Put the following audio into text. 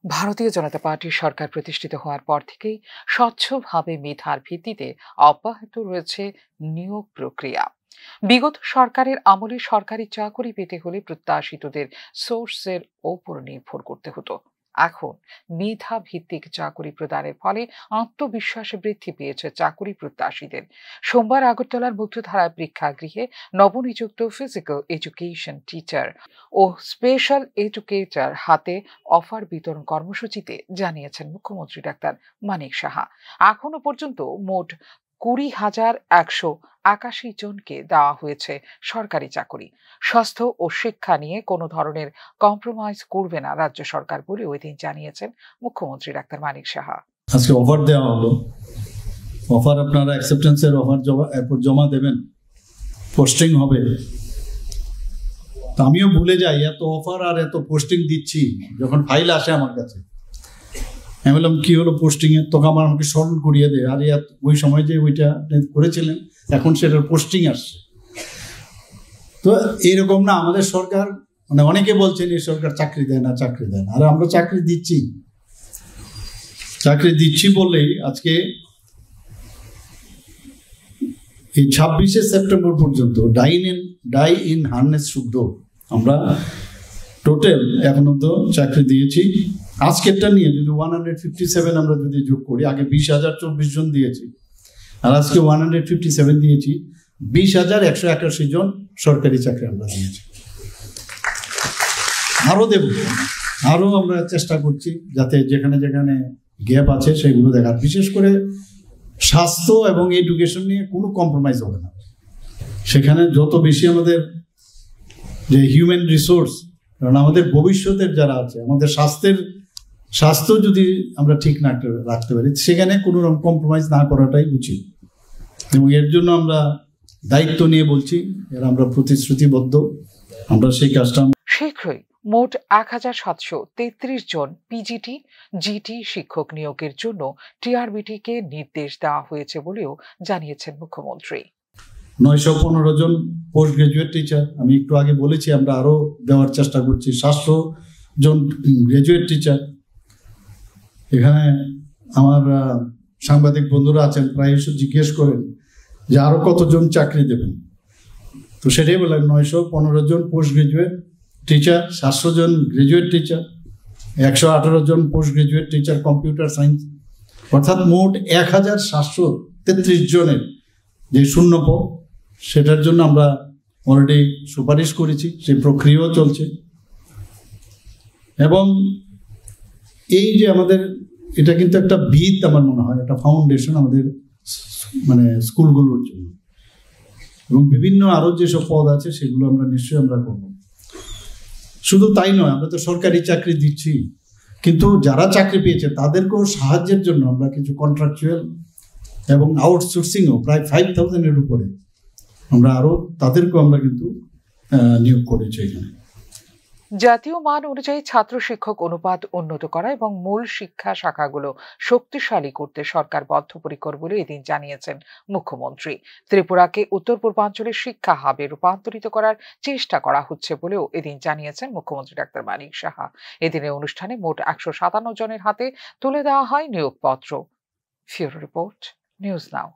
ভারতীয় জনতা পার্টির সরকার প্রতিষ্ঠিত হওয়ার পর থেকেই স্বচ্ছভাবে মেধার ভিত্তিতে অব্যাহত রয়েছে নিয়োগ প্রক্রিয়া। বিগত সরকারের আমলে সরকারি চাকরি পেতে হলে প্রত্যাশিতদের সোর্সের ওপর নির্ভর করতে হতো। এখন মেধা ভিত্তিক চাকরি প্রদানের ফলে আত্মবিশ্বাস বৃদ্ধি পেয়েছে চাকরি প্রত্যাশীদের। সোমবার আগরতলার মুক্তধারা প্রেক্ষাগৃহে নবনিযুক্ত ফিজিক্যাল এডুকেশন টিচার ও স্পেশাল এডুকেটর হাতে অফার বিতরণ কর্মসূচিতে জানিয়েছেন মুখ্যমন্ত্রী ডাক্তার মানিক সাহা। এখনো পর্যন্ত মোট 20,181 জনকে দেওয়া হয়েছে সরকারি চাকরি। স্বাস্থ্য ও শিক্ষা নিয়ে কোনো ধরনের কম্প্রোমাইজ করবে না রাজ্য সরকার বলে ওই দিন জানিয়েছেন মুখ্যমন্ত্রী ডাক্তার মানিক সাহা। আজকে অফার দেওয়া হলো, অফার আপনারা অ্যাকসেপ্টেন্সের অফার জমা দেবেন, পোস্টিং হবে। আমিও ভুলে যাই এত অফার আর এত পোস্টিং দিচ্ছি, যখন ফাইল আসে আমার কাছে আমি বললাম কি হলো পোস্টিং এর, তখন আমাকে স্মরণ করিয়ে দেয় আরে ওই সময় যে ওইটা করেছিলেন এখন সেটার পোস্টিং আসছে। তো এইরকম না, আমাদের সরকার মানে অনেকে বলছেন এই সরকার চাকরি দেয় না চাকরি দেয় না, আর আমরা চাকরি দিচ্ছি বললেই আজকে এই 26শে সেপ্টেম্বর পর্যন্ত ডাই ইন হার্নেস শুদ্ধ আমরা টোটাল এখন অব্দি চাকরি দিয়েছি। আজকেরটা নিয়ে যদি 157 আমরা যদি যোগ করি, আগে 20,024 জন দিয়েছি আর আজকে 157 দিয়েছি, 20,181 জন সরকারি চাকরি আমরা দিয়েছি। আরও দেব, আরও আমরা চেষ্টা করছি যাতে যেখানে যেখানে গ্যাপ আছে সেগুলো দেখার, বিশেষ করে স্বাস্থ্য এবং এডুকেশন নিয়ে কোনো কম্প্রোমাইজ হবে না। সেখানে যত বেশি আমাদের যে হিউম্যান রিসোর্স, কারণ আমাদের ভবিষ্যতের যারা আছে, আমাদের স্বাস্থ্য যদি আমরা ঠিক না রাখতে পারি সেখানে কোনো রকম কম্প্রোমাইজ না করাটাই উচিত, এবং এর জন্য আমরা দায়িত্ব নিয়ে বলছি, এর আমরা প্রতিশ্রুতিবদ্ধ, আমরা সেই কাজটা শীঘ্রই মোট 1,733 জন পিজিটি জিটি শিক্ষক নিয়োগের জন্য টিআরবিটিকে নির্দেশ দেওয়া হয়েছে বলেও জানিয়েছেন মুখ্যমন্ত্রী। 915 জন পোস্ট গ্রাজুয়েট টিচার, আমি একটু আগে বলেছি আমরা আরো দেওয়ার চেষ্টা করছি। 700 জন গ্রাজুয়েট টিচার। এখানে আমার সাংবাদিক বন্ধুরা আছেন, প্রায় জিজ্ঞেস করেন যে আরো কতজন চাকরি দেবেন, তো সেটাই বললাম 915 জন পোস্ট গ্রাজুয়েট টিচার, 700 জন গ্রাজুয়েট টিচার, 118 জন post graduate teacher computer science, অর্থাৎ মোট 1,733 জনের যে শূন্য পদ, সেটার জন্য আমরা অলরেডি সুপারিশ করেছি, সেই প্রক্রিয়াও চলছে। এবং এই যে আমাদের এটা কিন্তু একটা ভিত, আমার মনে হয় একটা ফাউন্ডেশন আমাদের মানে স্কুলগুলোর জন্য, এবং বিভিন্ন আরো যেসব পদ আছে সেগুলো আমরা নিশ্চয়ই আমরা করবো। শুধু তাই নয়, আমরা তো সরকারি চাকরি দিচ্ছি, কিন্তু যারা চাকরি পেয়েছে তাদেরকেও সাহায্যের জন্য আমরা কিছু কন্ট্রাকচুয়াল এবং আউটসোর্সিংও প্রায় 5,000-এর উপরে আমরা আরো তাদেরকেও আমরা কিন্তু নিয়োগ করেছি এখানে। জাতীয় মান অনুযায়ী ছাত্র শিক্ষক অনুপাত উন্নত করা এবং মূল শিক্ষা শাখাগুলো শক্তিশালী করতে সরকার বদ্ধপরিকর বলে এদিন জানিয়েছেন মুখ্যমন্ত্রী। ত্রিপুরাকে উত্তর পূর্বাঞ্চলের শিক্ষা হাবে রূপান্তরিত করার চেষ্টা করা হচ্ছে বলেও এদিন জানিয়েছেন মুখ্যমন্ত্রী ডাক্তার মানিক সাহা। এদিনের অনুষ্ঠানে মোট 157 জনের হাতে তুলে দেওয়া হয় নিয়োগপত্র। ফিউরো রিপোর্ট, নিউজ নাও।